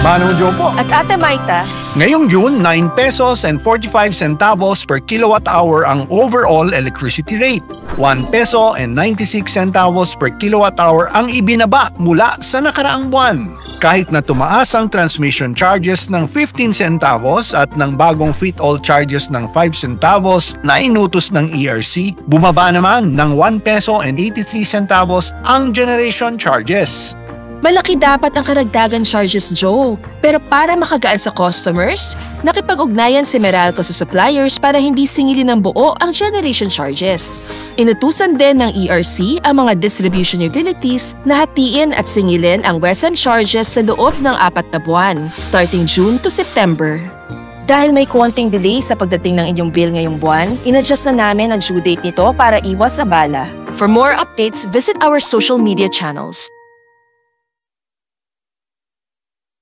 Manong Jopo. At Ate Maita, Ngayong June, 9 pesos and 45 centavos per kilowatt hour ang overall electricity rate. 1 peso and 96 centavos per kilowatt hour ang ibinaba mula sa nakaraang buwan. Kahit na tumaas ang transmission charges ng 15 centavos at ng bagong fit-all charges ng 5 centavos na inutos ng ERC, bumaba naman ng 1 peso and 83 centavos ang generation charges. malaki dapat ang karagdagan charges, Joe. Pero para makagaan sa customers, nakipag-ugnayan si Meralco sa suppliers para hindi singilin ng buo ang generation charges. Inutusan din ng ERC ang mga distribution utilities na hatiin at singilin ang WESM charges sa loob ng 4 na buwan, starting June to September. Dahil may konting delay sa pagdating ng inyong bill ngayong buwan, in-adjust na namin ang due date nito para iwas abala. For more updates, visit our social media channels.